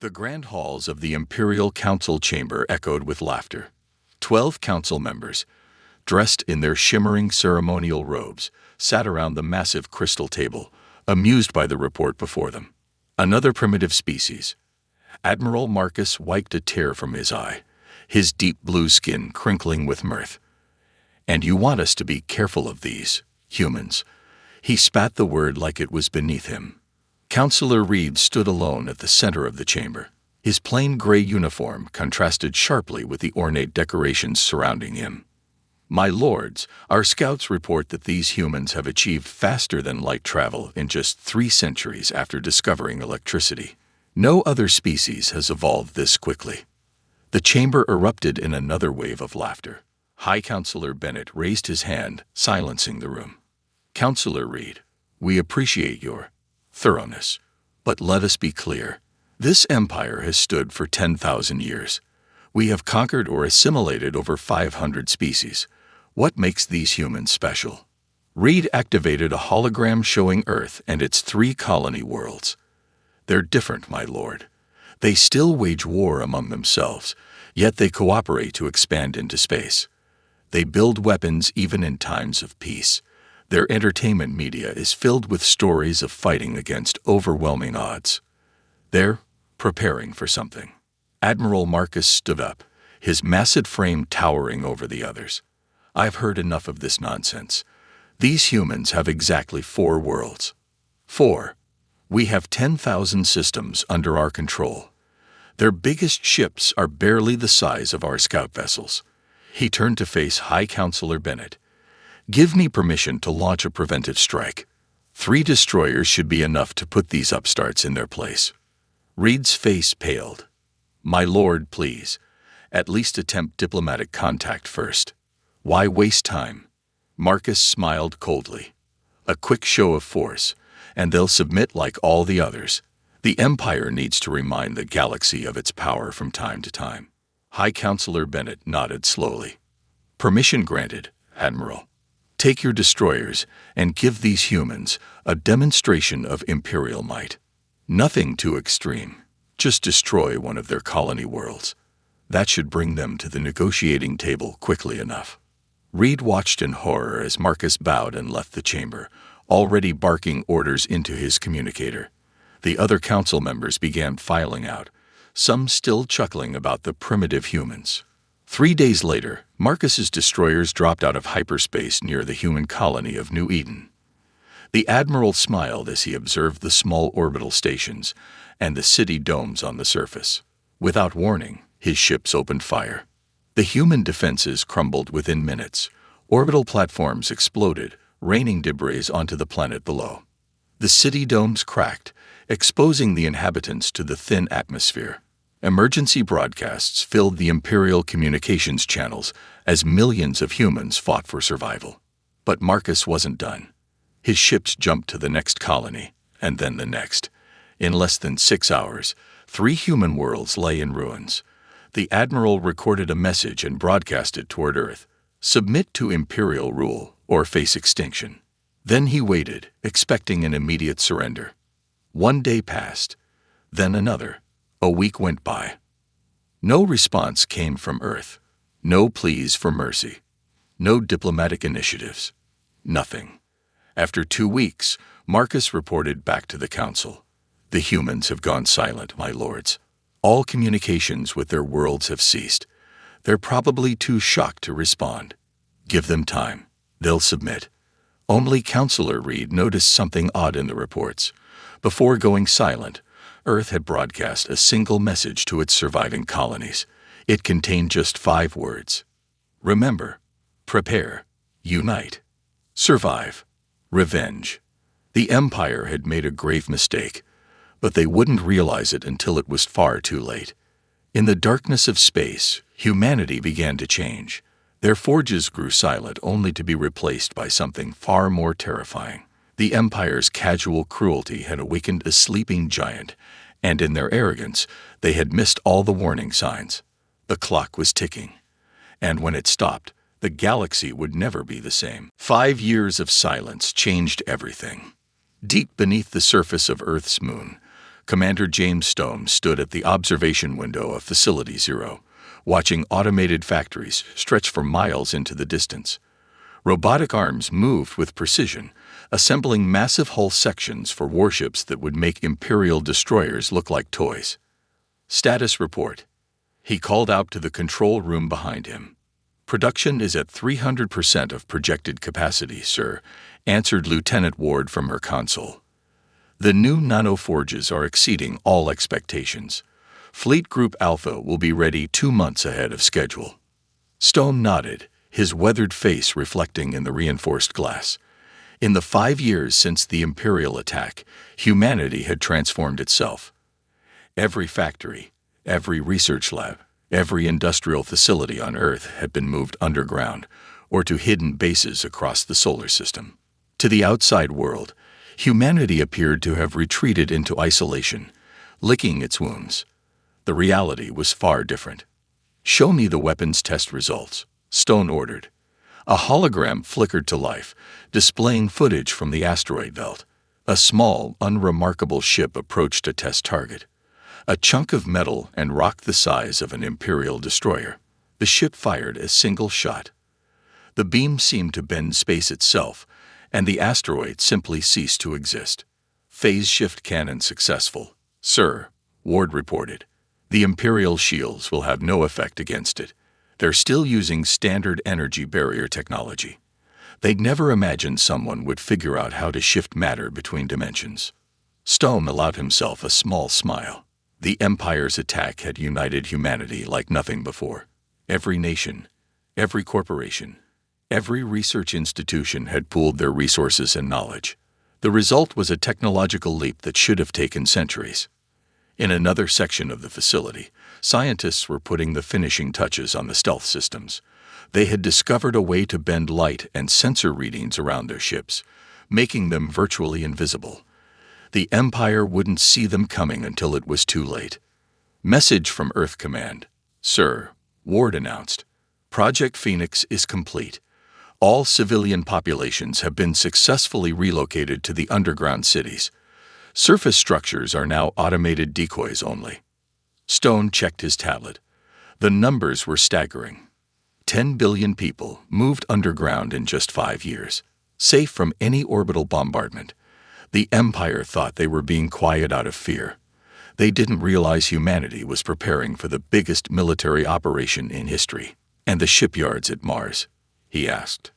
The grand halls of the Imperial Council chamber echoed with laughter. 12 council members, dressed in their shimmering ceremonial robes, sat around the massive crystal table, amused by the report before them. Another primitive species. Admiral Marcus wiped a tear from his eye, his deep blue skin crinkling with mirth. "And you want us to be careful of these humans." He spat the word like it was beneath him. Councillor Reed stood alone at the center of the chamber. His plain gray uniform contrasted sharply with the ornate decorations surrounding him. "My lords, our scouts report that these humans have achieved faster-than-light travel in just 3 centuries after discovering electricity. No other species has evolved this quickly." The chamber erupted in another wave of laughter. High Councillor Bennett raised his hand, silencing the room. "Councillor Reed, we appreciate your thoroughness, but let us be clear. This empire has stood for 10,000 years. We have conquered or assimilated over 500 species. What makes these humans special?" Reed activated a hologram showing Earth and its 3 colony worlds. "They're different, my lord. They still wage war among themselves, yet they cooperate to expand into space. They build weapons even in times of peace. Their entertainment media is filled with stories of fighting against overwhelming odds. They're preparing for something." Admiral Marcus stood up, his massive frame towering over the others. "I've heard enough of this nonsense. These humans have exactly 4 worlds. 4. We have 10,000 systems under our control. Their biggest ships are barely the size of our scout vessels." He turned to face High Councillor Bennett. "Give me permission to launch a preventive strike. 3 destroyers should be enough to put these upstarts in their place." Reed's face paled. "My lord, please, at least attempt diplomatic contact first. Why waste time?" Marcus smiled coldly. "A quick show of force, and they'll submit like all the others. The Empire needs to remind the galaxy of its power from time to time." High Councillor Bennett nodded slowly. "Permission granted, Admiral. Take your destroyers and give these humans a demonstration of Imperial might. Nothing too extreme. Just destroy one of their colony worlds. That should bring them to the negotiating table quickly enough." Reed watched in horror as Marcus bowed and left the chamber, already barking orders into his communicator. The other council members began filing out, some still chuckling about the primitive humans. 3 days later, Marcus's destroyers dropped out of hyperspace near the human colony of New Eden. The Admiral smiled as he observed the small orbital stations and the city domes on the surface. Without warning, his ships opened fire. The human defenses crumbled within minutes. Orbital platforms exploded, raining debris onto the planet below. The city domes cracked, exposing the inhabitants to the thin atmosphere. Emergency broadcasts filled the Imperial communications channels as millions of humans fought for survival. But Marcus wasn't done. His ships jumped to the next colony, and then the next. In less than 6 hours, 3 human worlds lay in ruins. The Admiral recorded a message and broadcast it toward Earth. "Submit to Imperial rule or face extinction." Then he waited, expecting an immediate surrender. 1 day passed, then another. A week went by. No response came from Earth. No pleas for mercy. No diplomatic initiatives. Nothing. After 2 weeks, Marcus reported back to the Council. "The humans have gone silent, my lords. All communications with their worlds have ceased. They're probably too shocked to respond. Give them time. They'll submit." Only Councillor Reed noticed something odd in the reports. Before going silent, Earth had broadcast a single message to its surviving colonies. It contained just 5 words. Remember, prepare, unite, survive, revenge. The Empire had made a grave mistake, but they wouldn't realize it until it was far too late. In the darkness of space, humanity began to change. Their forges grew silent only to be replaced by something far more terrifying. The Empire's casual cruelty had awakened a sleeping giant, and in their arrogance, they had missed all the warning signs. The clock was ticking, and when it stopped, the galaxy would never be the same. 5 years of silence changed everything. Deep beneath the surface of Earth's moon, Commander James Stone stood at the observation window of Facility Zero, watching automated factories stretch for miles into the distance. Robotic arms moved with precision, assembling massive hull sections for warships that would make Imperial destroyers look like toys. Status report. He called out to the control room behind him. Production is at 300% of projected capacity, sir, answered Lieutenant Ward from her console. The new nanoforges are exceeding all expectations. Fleet Group Alpha will be ready 2 months ahead of schedule. Stone nodded, his weathered face reflecting in the reinforced glass. In the 5 years since the Imperial attack, humanity had transformed itself. Every factory, every research lab, every industrial facility on Earth had been moved underground or to hidden bases across the solar system. To the outside world, humanity appeared to have retreated into isolation, licking its wounds. The reality was far different. "Show me the weapons test results," Stone ordered. A hologram flickered to life, displaying footage from the asteroid belt. A small, unremarkable ship approached a test target. A chunk of metal and rock the size of an Imperial destroyer. The ship fired a single shot. The beam seemed to bend space itself, and the asteroid simply ceased to exist. "Phase shift cannon successful, sir," Ward reported. "The Imperial shields will have no effect against it. They're still using standard energy barrier technology. They'd never imagined someone would figure out how to shift matter between dimensions." Stone allowed himself a small smile. The Empire's attack had united humanity like nothing before. Every nation, every corporation, every research institution had pooled their resources and knowledge. The result was a technological leap that should have taken centuries. In another section of the facility, scientists were putting the finishing touches on the stealth systems. They had discovered a way to bend light and sensor readings around their ships, making them virtually invisible. The Empire wouldn't see them coming until it was too late. "Message from Earth Command. Sir," Ward announced. "Project Phoenix is complete. All civilian populations have been successfully relocated to the underground cities. Surface structures are now automated decoys only." Stone checked his tablet. The numbers were staggering. 10 billion people moved underground in just 5 years, safe from any orbital bombardment. The Empire thought they were being quiet out of fear. They didn't realize humanity was preparing for the biggest military operation in history. "And the shipyards at Mars?" he asked.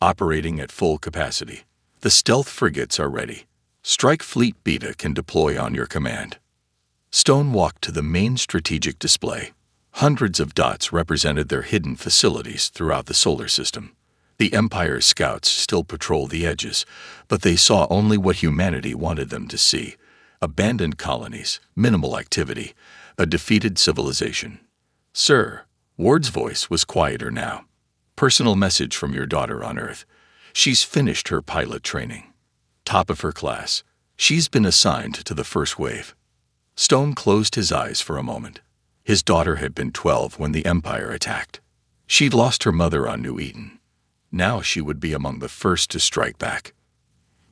"Operating at full capacity. The stealth frigates are ready. Strike Fleet Beta can deploy on your command." Stone walked to the main strategic display. Hundreds of dots represented their hidden facilities throughout the solar system. The Empire's scouts still patrolled the edges, but they saw only what humanity wanted them to see: abandoned colonies, minimal activity, a defeated civilization. "Sir," Ward's voice was quieter now. "Personal message from your daughter on Earth. She's finished her pilot training. Top of her class. She's been assigned to the first wave." Stone closed his eyes for a moment. His daughter had been 12 when the Empire attacked. She'd lost her mother on New Eden. Now she would be among the first to strike back.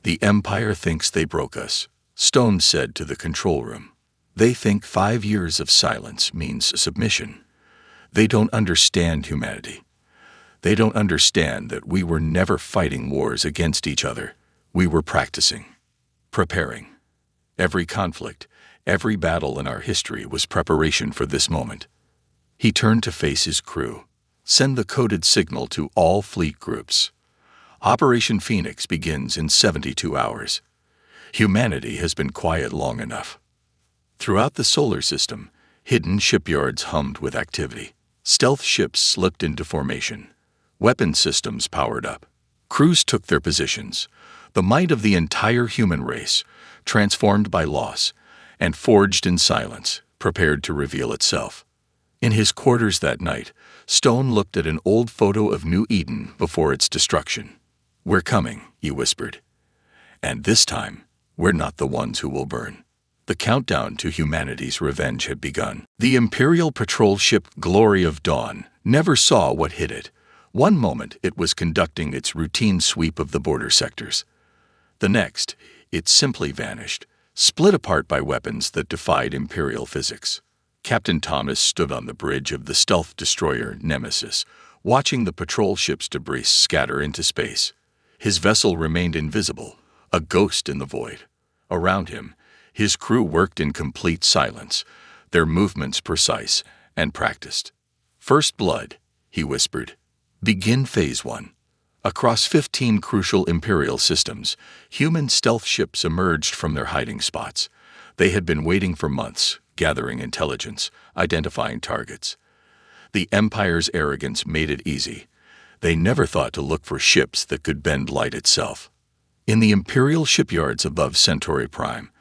"The Empire thinks they broke us," Stone said to the control room. "They think 5 years of silence means submission. They don't understand humanity. They don't understand that we were never fighting wars against each other. We were practicing, preparing. Every conflict, every battle in our history was preparation for this moment." He turned to face his crew. "Send the coded signal to all fleet groups. Operation Phoenix begins in 72 hours. Humanity has been quiet long enough." Throughout the solar system, hidden shipyards hummed with activity. Stealth ships slipped into formation. Weapon systems powered up. Crews took their positions. The might of the entire human race, transformed by loss, and forged in silence, prepared to reveal itself. In his quarters that night, Stone looked at an old photo of New Eden before its destruction. "We're coming," he whispered. "And this time, we're not the ones who will burn." The countdown to humanity's revenge had begun. The Imperial patrol ship Glory of Dawn never saw what hit it. One moment it was conducting its routine sweep of the border sectors. The next, it simply vanished, split apart by weapons that defied Imperial physics. Captain Thomas stood on the bridge of the stealth destroyer Nemesis, watching the patrol ship's debris scatter into space. His vessel remained invisible, a ghost in the void. Around him, his crew worked in complete silence, their movements precise and practiced. "First blood," he whispered. "Begin Phase 1. Across 15 crucial Imperial systems, human stealth ships emerged from their hiding spots. They had been waiting for months, gathering intelligence, identifying targets. The Empire's arrogance made it easy. They never thought to look for ships that could bend light itself. In the Imperial shipyards above Centauri Prime,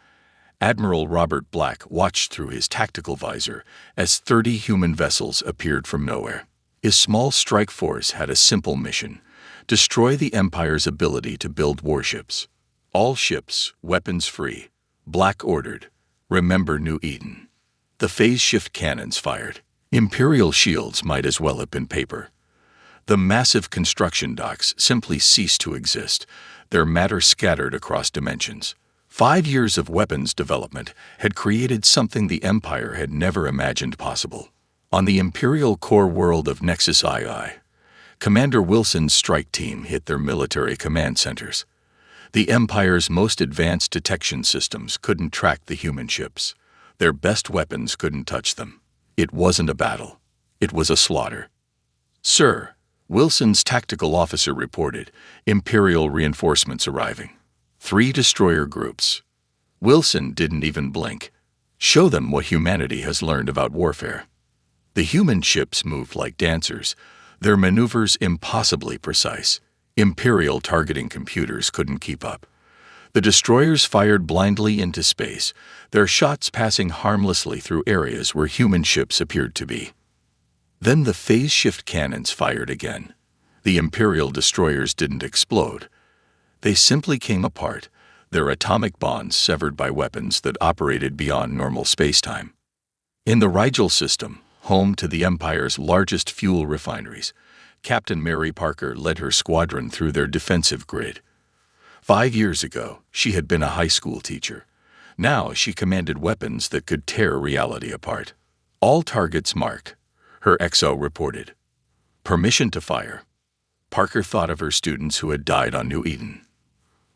Admiral Robert Black watched through his tactical visor as 30 human vessels appeared from nowhere. His small strike force had a simple mission: destroy the Empire's ability to build warships. All ships, weapons free. Black ordered, "Remember New Eden." The phase shift cannons fired. Imperial shields might as well have been paper. The massive construction docks simply ceased to exist, their matter scattered across dimensions. 5 years of weapons development had created something the Empire had never imagined possible. On the Imperial core world of Nexus II, Commander Wilson's strike team hit their military command centers. The Empire's most advanced detection systems couldn't track the human ships. Their best weapons couldn't touch them. It wasn't a battle. It was a slaughter. "Sir," Wilson's tactical officer reported, "Imperial reinforcements arriving. 3 destroyer groups." Wilson didn't even blink. "Show them what humanity has learned about warfare." The human ships moved like dancers, their maneuvers impossibly precise. Imperial targeting computers couldn't keep up. The destroyers fired blindly into space, their shots passing harmlessly through areas where human ships appeared to be. Then the phase shift cannons fired again. The Imperial destroyers didn't explode. They simply came apart, their atomic bonds severed by weapons that operated beyond normal spacetime. In the Rigel system, home to the Empire's largest fuel refineries, Captain Mary Parker led her squadron through their defensive grid. 5 years ago, she had been a high school teacher. Now she commanded weapons that could tear reality apart. "All targets marked," her XO reported. "Permission to fire." Parker thought of her students who had died on New Eden.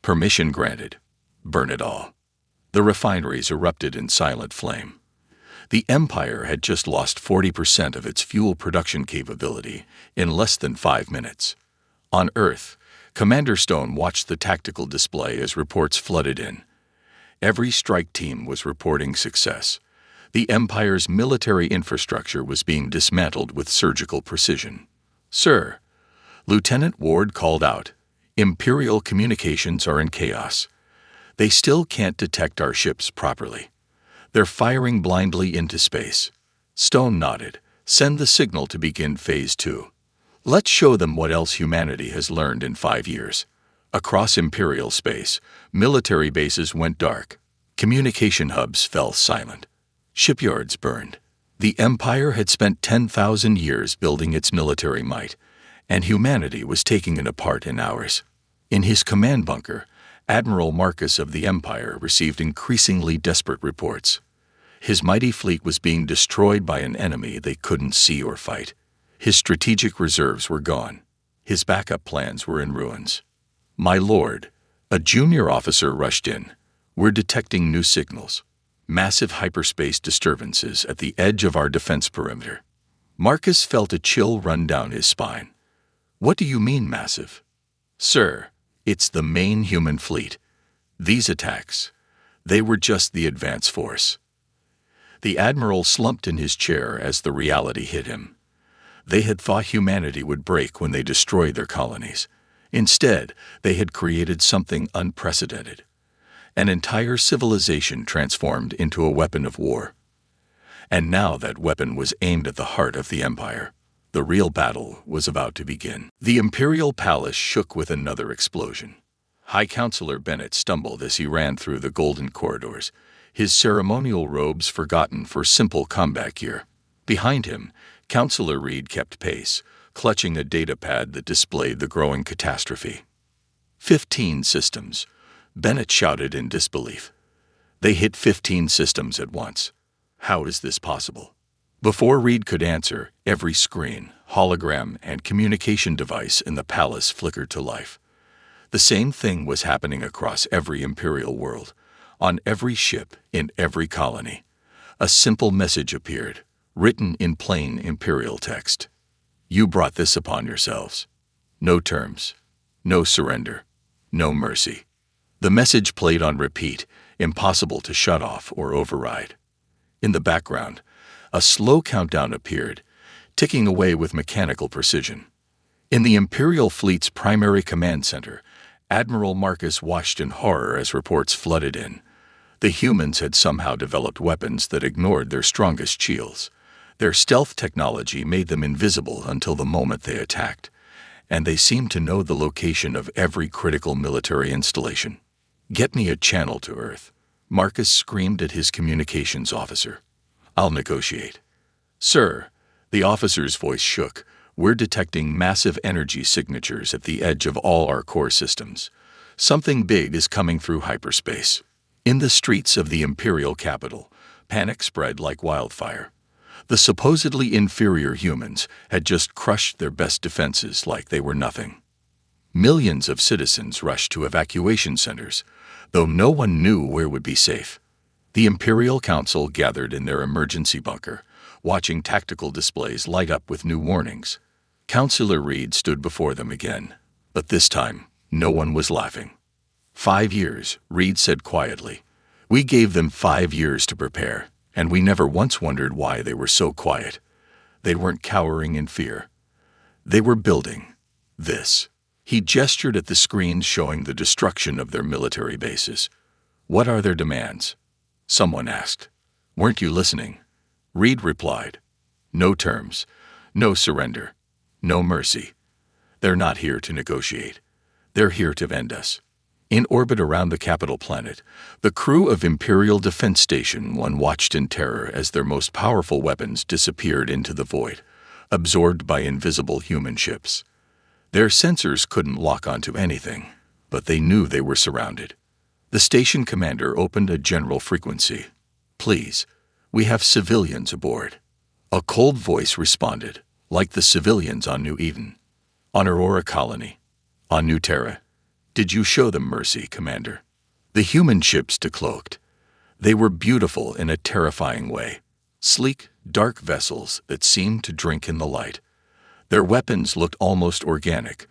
"Permission granted. Burn it all." The refineries erupted in silent flame. The Empire had just lost 40% of its fuel production capability in less than 5 minutes. On Earth, Commander Stone watched the tactical display as reports flooded in. Every strike team was reporting success. The Empire's military infrastructure was being dismantled with surgical precision. "Sir," Lieutenant Ward called out, "Imperial communications are in chaos. They still can't detect our ships properly. They're firing blindly into space." Stone nodded. "Send the signal to begin Phase 2. Let's show them what else humanity has learned in 5 years." Across Imperial space, military bases went dark. Communication hubs fell silent. Shipyards burned. The Empire had spent 10,000 years building its military might, and humanity was taking it apart in hours. In his command bunker, Admiral Marcus of the Empire received increasingly desperate reports. His mighty fleet was being destroyed by an enemy they couldn't see or fight. His strategic reserves were gone. His backup plans were in ruins. "My lord," a junior officer rushed in, "we're detecting new signals. Massive hyperspace disturbances at the edge of our defense perimeter." Marcus felt a chill run down his spine. "What do you mean, massive?" "Sir, it's the main human fleet. These attacks, they were just the advance force." The Admiral slumped in his chair as the reality hit him. They had thought humanity would break when they destroyed their colonies. Instead, they had created something unprecedented. An entire civilization transformed into a weapon of war. And now that weapon was aimed at the heart of the Empire. The real battle was about to begin. The Imperial Palace shook with another explosion. High Counselor Bennett stumbled as he ran through the golden corridors, his ceremonial robes forgotten for simple combat gear. Behind him, Counselor Reed kept pace, clutching a datapad that displayed the growing catastrophe. 15 systems, Bennett shouted in disbelief. They hit 15 systems at once. How is this possible? Before Reed could answer, every screen, hologram, and communication device in the palace flickered to life. The same thing was happening across every Imperial world, on every ship, in every colony. A simple message appeared, written in plain Imperial text. You brought this upon yourselves. No terms, no surrender, no mercy. The message played on repeat, impossible to shut off or override. In the background, a slow countdown appeared, ticking away with mechanical precision. In the Imperial fleet's primary command center, Admiral Marcus watched in horror as reports flooded in. The humans had somehow developed weapons that ignored their strongest shields. Their stealth technology made them invisible until the moment they attacked, and they seemed to know the location of every critical military installation. Get me a channel to Earth, Marcus screamed at his communications officer. I'll negotiate. Sir, the officer's voice shook. We're detecting massive energy signatures at the edge of all our core systems. Something big is coming through hyperspace. In the streets of the Imperial capital, panic spread like wildfire. The supposedly inferior humans had just crushed their best defenses like they were nothing. Millions of citizens rushed to evacuation centers, though no one knew where would be safe. The Imperial Council gathered in their emergency bunker, watching tactical displays light up with new warnings. Councillor Reed stood before them again, but this time, no one was laughing. 5 years, Reed said quietly. We gave them 5 years to prepare, and we never once wondered why they were so quiet. They weren't cowering in fear. They were building this. He gestured at the screens showing the destruction of their military bases. What are their demands? Someone asked. Weren't you listening? Reed replied. No terms, no surrender, no mercy. They're not here to negotiate. They're here to end us. In orbit around the capital planet, the crew of Imperial Defense Station 1 watched in terror as their most powerful weapons disappeared into the void, absorbed by invisible human ships. Their sensors couldn't lock onto anything, but they knew they were surrounded. The station commander opened a general frequency. Please, we have civilians aboard. A cold voice responded, like the civilians on New Eden, on Aurora Colony, on New Terra. Did you show them mercy, Commander? The human ships decloaked. They were beautiful in a terrifying way. Sleek, dark vessels that seemed to drink in the light. Their weapons looked almost organic,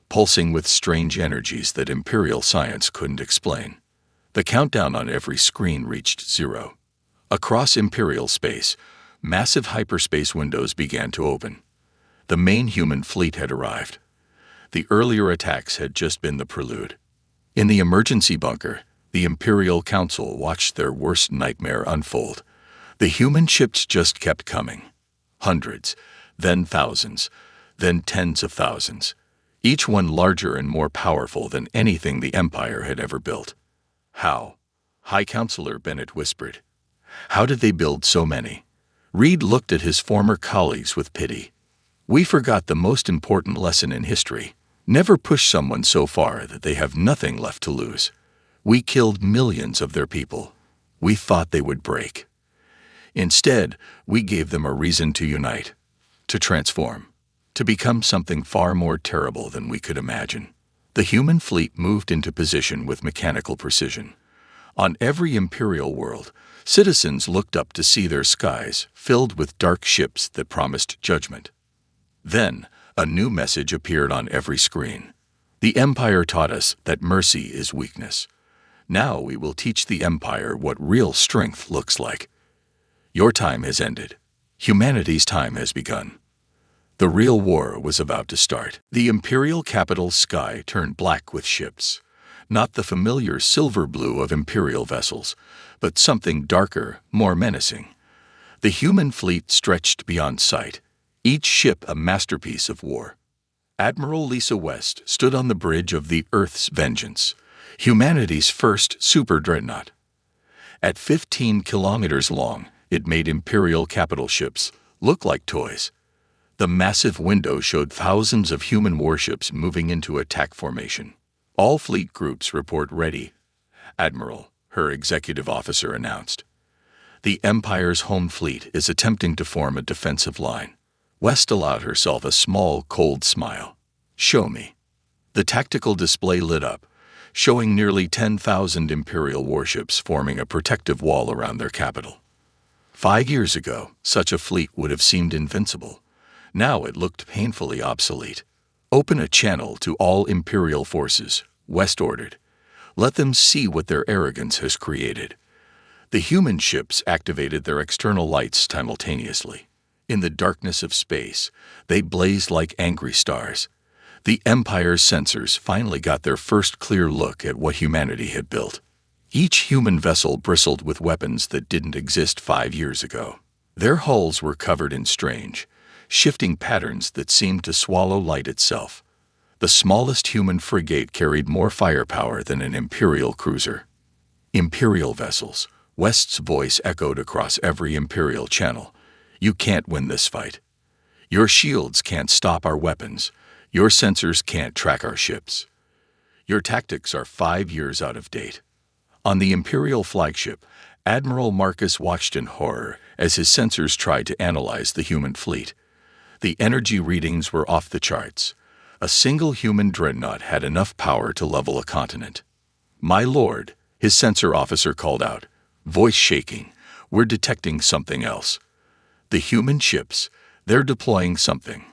pulsing with strange energies that Imperial science couldn't explain. The countdown on every screen reached 0. Across Imperial space, massive hyperspace windows began to open. The main human fleet had arrived. The earlier attacks had just been the prelude. In the emergency bunker, the Imperial Council watched their worst nightmare unfold. The human ships just kept coming. Hundreds, then thousands, then tens of thousands, each one larger and more powerful than anything the Empire had ever built. How? High Counselor Bennett whispered. How did they build so many? Reed looked at his former colleagues with pity. We forgot the most important lesson in history. Never push someone so far that they have nothing left to lose. We killed millions of their people. We thought they would break. Instead, we gave them a reason to unite, to transform, to become something far more terrible than we could imagine. The human fleet moved into position with mechanical precision. On every Imperial world, citizens looked up to see their skies filled with dark ships that promised judgment. Then, a new message appeared on every screen. The Empire taught us that mercy is weakness. Now we will teach the Empire what real strength looks like. Your time has ended. Humanity's time has begun. The real war was about to start. The Imperial capital's sky turned black with ships. Not the familiar silver blue of Imperial vessels, but something darker, more menacing. The human fleet stretched beyond sight, each ship a masterpiece of war. Admiral Lisa West stood on the bridge of the Earth's Vengeance, humanity's first super dreadnought. At 15 kilometers long, it made Imperial capital ships look like toys. The massive window showed thousands of human warships moving into attack formation. All fleet groups report ready. Admiral, her executive officer announced. The Empire's home fleet is attempting to form a defensive line. West allowed herself a small, cold smile. Show me. The tactical display lit up, showing nearly 10,000 Imperial warships forming a protective wall around their capital. 5 years ago, such a fleet would have seemed invincible. Now it looked painfully obsolete. Open a channel to all Imperial forces, West ordered. Let them see what their arrogance has created. The human ships activated their external lights simultaneously. In the darkness of space, they blazed like angry stars. The Empire's sensors finally got their first clear look at what humanity had built. Each human vessel bristled with weapons that didn't exist 5 years ago. Their hulls were covered in strange, shifting patterns that seemed to swallow light itself. The smallest human frigate carried more firepower than an Imperial cruiser. Imperial vessels. West's voice echoed across every Imperial channel. You can't win this fight. Your shields can't stop our weapons. Your sensors can't track our ships. Your tactics are 5 years out of date. On the Imperial flagship, Admiral Marcus watched in horror as his sensors tried to analyze the human fleet. The energy readings were off the charts. A single human dreadnought had enough power to level a continent. My lord, his sensor officer called out, voice shaking, we're detecting something else. The human ships, they're deploying something.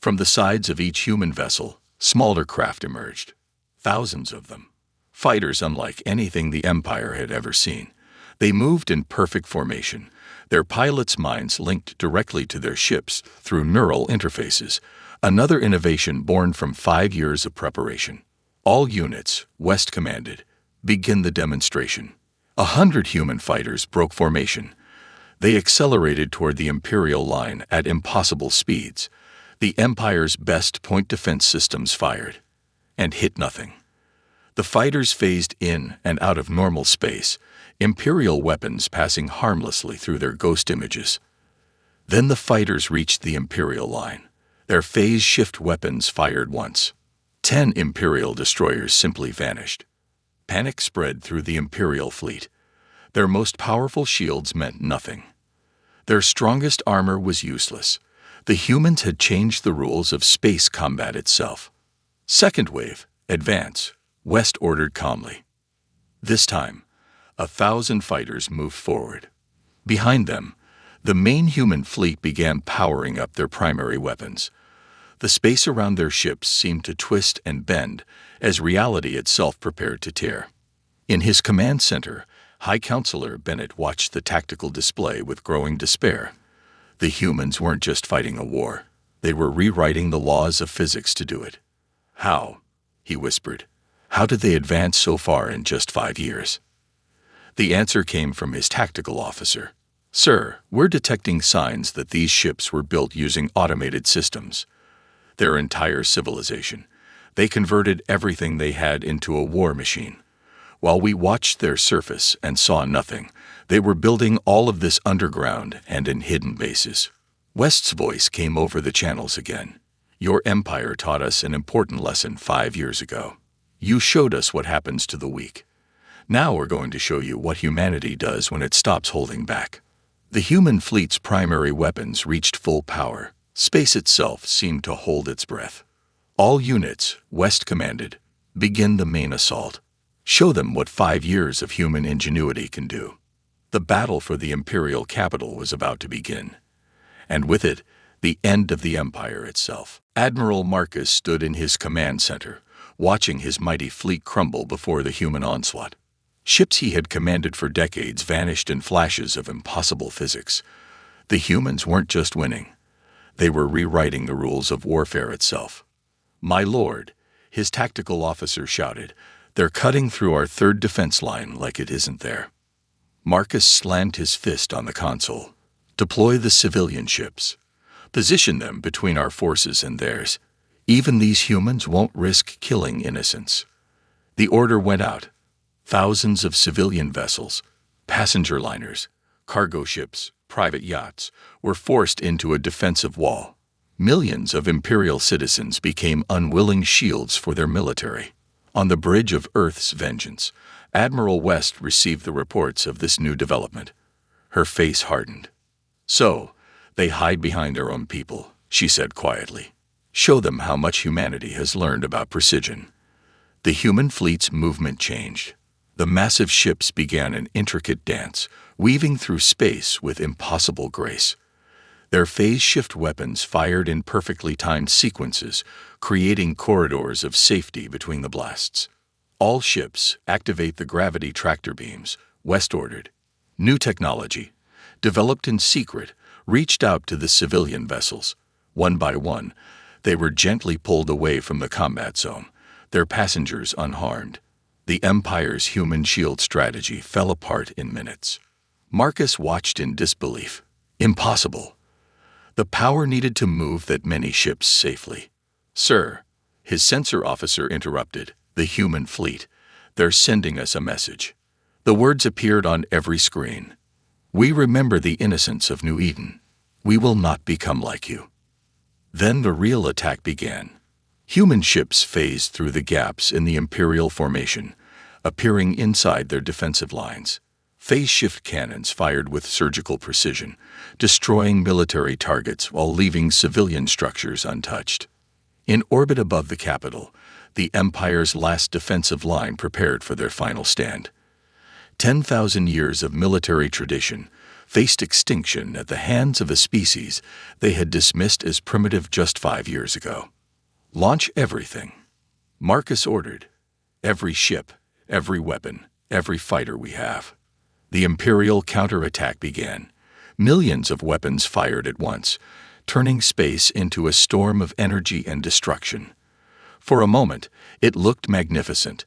From the sides of each human vessel, smaller craft emerged. Thousands of them. Fighters unlike anything the Empire had ever seen. They moved in perfect formation, their pilots' minds linked directly to their ships through neural interfaces, another innovation born from 5 years of preparation. All units, West commanded, begin the demonstration. 100 human fighters broke formation. They accelerated toward the Imperial line at impossible speeds. The Empire's best point defense systems fired, and hit nothing. The fighters phased in and out of normal space, Imperial weapons passing harmlessly through their ghost images. Then the fighters reached the Imperial line. Their phase-shift weapons fired once. 10 Imperial destroyers simply vanished. Panic spread through the Imperial fleet. Their most powerful shields meant nothing. Their strongest armor was useless. The humans had changed the rules of space combat itself. Second wave, advance, West ordered calmly. This time, 1,000 fighters moved forward. Behind them, the main human fleet began powering up their primary weapons. The space around their ships seemed to twist and bend as reality itself prepared to tear. In his command center, High Counselor Bennett watched the tactical display with growing despair. The humans weren't just fighting a war. They were rewriting the laws of physics to do it. How? He whispered. How did they advance so far in just 5 years? The answer came from his tactical officer. Sir, we're detecting signs that these ships were built using automated systems. Their entire civilization. They converted everything they had into a war machine. While we watched their surface and saw nothing, they were building all of this underground and in hidden bases. West's voice came over the channels again. Your empire taught us an important lesson 5 years ago. You showed us what happens to the weak. Now we're going to show you what humanity does when it stops holding back. The human fleet's primary weapons reached full power. Space itself seemed to hold its breath. All units, West commanded, begin the main assault. Show them what 5 years of human ingenuity can do. The battle for the imperial capital was about to begin. And with it, the end of the empire itself. Admiral Marcus stood in his command center, watching his mighty fleet crumble before the human onslaught. Ships he had commanded for decades vanished in flashes of impossible physics. The humans weren't just winning. They were rewriting the rules of warfare itself. My lord, his tactical officer shouted, they're cutting through our third defense line like it isn't there. Marcus slammed his fist on the console. Deploy the civilian ships. Position them between our forces and theirs. Even these humans won't risk killing innocents. The order went out. Thousands of civilian vessels, passenger liners, cargo ships, private yachts were forced into a defensive wall. Millions of imperial citizens became unwilling shields for their military. On the bridge of Earth's vengeance, Admiral West received the reports of this new development. Her face hardened. "So, they hide behind their own people," she said quietly. "Show them how much humanity has learned about precision." The human fleet's movement changed. The massive ships began an intricate dance, weaving through space with impossible grace. Their phase-shift weapons fired in perfectly timed sequences, creating corridors of safety between the blasts. "All ships, activate the gravity tractor beams," West ordered. New technology, developed in secret, reached out to the civilian vessels. One by one, they were gently pulled away from the combat zone, their passengers unharmed. The Empire's human shield strategy fell apart in minutes. Marcus watched in disbelief. Impossible. The power needed to move that many ships safely. "Sir," his sensor officer interrupted, "the human fleet. They're sending us a message." The words appeared on every screen. "We remember the innocence of New Eden. We will not become like you." Then the real attack began. Human ships phased through the gaps in the Imperial formation, appearing inside their defensive lines. Phase-shift cannons fired with surgical precision, destroying military targets while leaving civilian structures untouched. In orbit above the capital, the Empire's last defensive line prepared for their final stand. 10,000 years of military tradition faced extinction at the hands of a species they had dismissed as primitive just 5 years ago. "Launch everything," Marcus ordered. "Every ship, every weapon, every fighter we have." The Imperial counterattack began. Millions of weapons fired at once, turning space into a storm of energy and destruction. For a moment, it looked magnificent,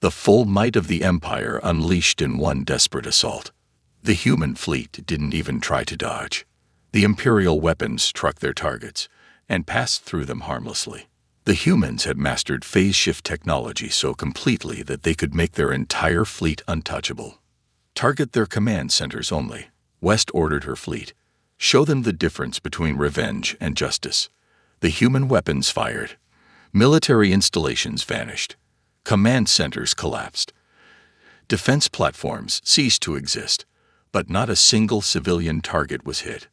the full might of the Empire unleashed in one desperate assault. The human fleet didn't even try to dodge. The Imperial weapons struck their targets and passed through them harmlessly. The humans had mastered phase-shift technology so completely that they could make their entire fleet untouchable. "Target their command centers only," West ordered her fleet. "Show them the difference between revenge and justice." The human weapons fired. Military installations vanished. Command centers collapsed. Defense platforms ceased to exist, but not a single civilian target was hit.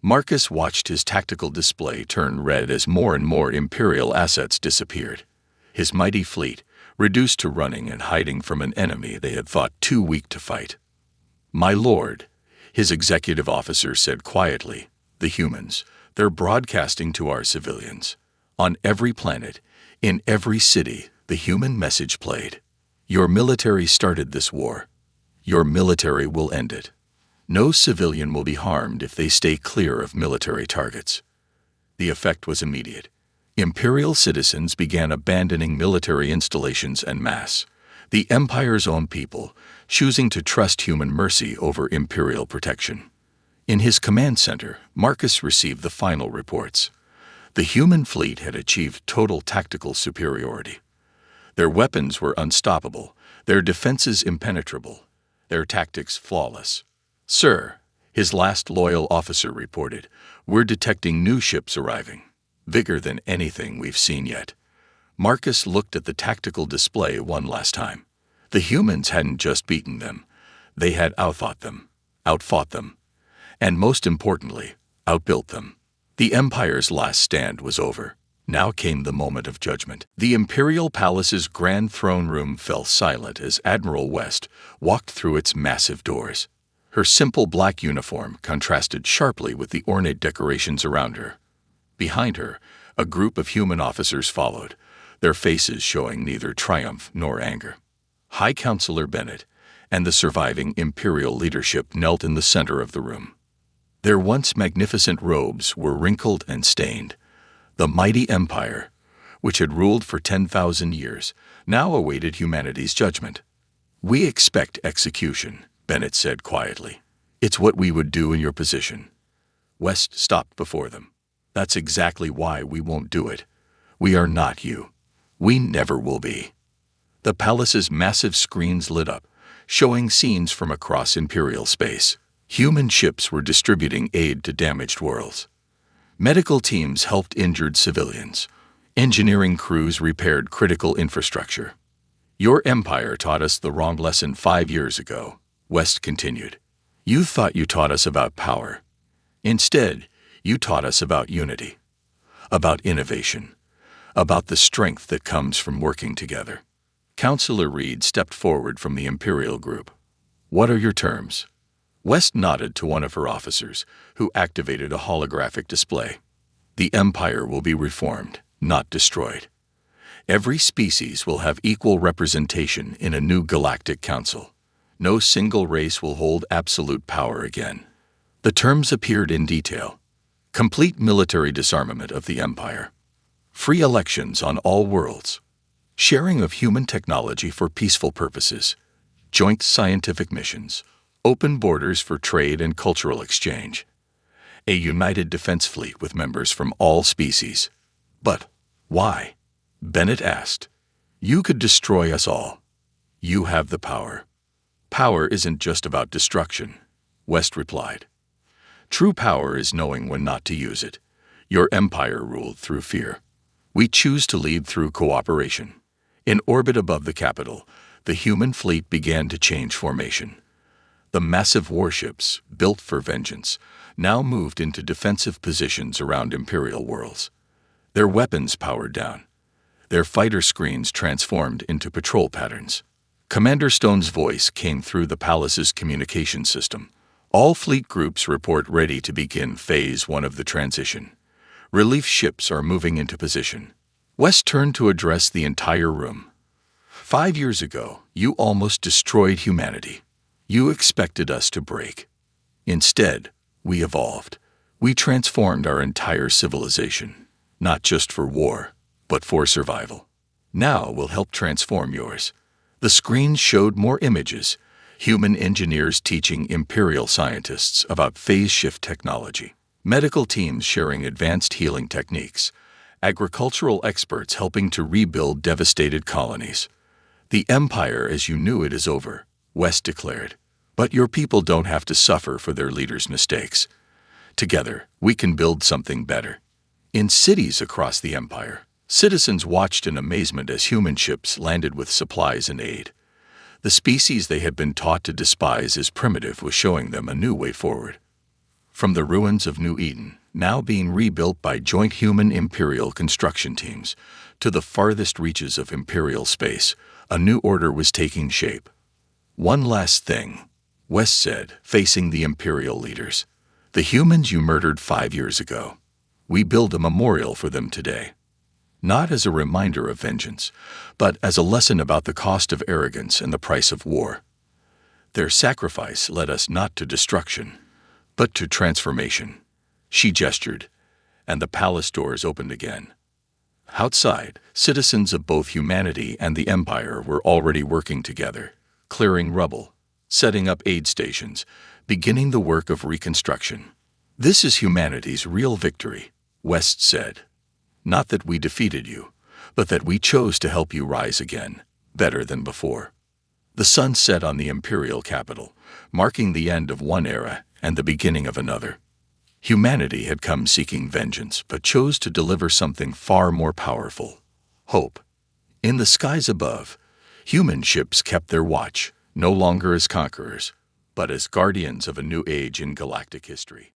Marcus watched his tactical display turn red as more and more Imperial assets disappeared. His mighty fleet, reduced to running and hiding from an enemy they had thought too weak to fight. "My lord," his executive officer said quietly, "the humans, they're broadcasting to our civilians. On every planet, in every city, the human message played. Your military started this war. Your military will end it. No civilian will be harmed if they stay clear of military targets." The effect was immediate. Imperial citizens began abandoning military installations en masse. The Empire's own people, choosing to trust human mercy over Imperial protection. In his command center, Marcus received the final reports. The human fleet had achieved total tactical superiority. Their weapons were unstoppable, their defenses impenetrable, their tactics flawless. "Sir," his last loyal officer reported, "we're detecting new ships arriving, bigger than anything we've seen yet." Marcus looked at the tactical display one last time. The humans hadn't just beaten them. They had outthought them, outfought them, and most importantly, outbuilt them. The Empire's last stand was over. Now came the moment of judgment. The Imperial Palace's grand throne room fell silent as Admiral West walked through its massive doors. Her simple black uniform contrasted sharply with the ornate decorations around her. Behind her, a group of human officers followed, their faces showing neither triumph nor anger. High Counselor Bennett and the surviving Imperial leadership knelt in the center of the room. Their once magnificent robes were wrinkled and stained. The mighty Empire, which had ruled for 10,000 years, now awaited humanity's judgment. "We expect execution," Bennett said quietly. "It's what we would do in your position." West stopped before them. "That's exactly why we won't do it. We are not you. We never will be." The palace's massive screens lit up, showing scenes from across Imperial space. Human ships were distributing aid to damaged worlds. Medical teams helped injured civilians. Engineering crews repaired critical infrastructure. Your empire taught us the wrong lesson 5 years ago, West continued. You thought you taught us about power. Instead, you taught us about unity, about innovation, about the strength that comes from working together. Counselor Reed stepped forward from the Imperial group. What are your terms? West nodded to one of her officers, who activated a holographic display. The Empire will be reformed, not destroyed. Every species will have equal representation in a new Galactic Council. No single race will hold absolute power again. The terms appeared in detail. Complete military disarmament of the Empire. Free elections on all worlds. Sharing of human technology for peaceful purposes. Joint scientific missions. Open borders for trade and cultural exchange. A united defense fleet with members from all species. But why? Bennett asked. You could destroy us all. You have the power. Power isn't just about destruction, West replied. True power is knowing when not to use it. Your empire ruled through fear. We choose to lead through cooperation. In orbit above the capital, the human fleet began to change formation. The massive warships, built for vengeance, now moved into defensive positions around Imperial worlds. Their weapons powered down. Their fighter screens transformed into patrol patterns. Commander Stone's voice came through the palace's communication system. All fleet groups report ready to begin Phase 1 of the transition. Relief ships are moving into position. West turned to address the entire room. 5 years ago, you almost destroyed humanity. You expected us to break. Instead, we evolved. We transformed our entire civilization, not just for war, but for survival. Now we'll help transform yours. The screens showed more images, human engineers teaching Imperial scientists about phase shift technology, medical teams sharing advanced healing techniques, agricultural experts helping to rebuild devastated colonies. The Empire as you knew it is over, West declared. But your people don't have to suffer for their leaders' mistakes. Together, we can build something better. In cities across the Empire, citizens watched in amazement as human ships landed with supplies and aid. The species they had been taught to despise as primitive was showing them a new way forward. From the ruins of New Eden, now being rebuilt by joint human-Imperial construction teams, to the farthest reaches of Imperial space, a new order was taking shape. One last thing, West said, facing the Imperial leaders. The humans you murdered 5 years ago. We build a memorial for them today. Not as a reminder of vengeance, but as a lesson about the cost of arrogance and the price of war. Their sacrifice led us not to destruction, but to transformation. She gestured, and the palace doors opened again. Outside, citizens of both humanity and the Empire were already working together, clearing rubble, setting up aid stations, beginning the work of reconstruction. This is humanity's real victory, West said. Not that we defeated you, but that we chose to help you rise again, better than before. The sun set on the Imperial capital, marking the end of one era and the beginning of another. Humanity had come seeking vengeance, but chose to deliver something far more powerful: hope. In the skies above, human ships kept their watch, no longer as conquerors, but as guardians of a new age in galactic history.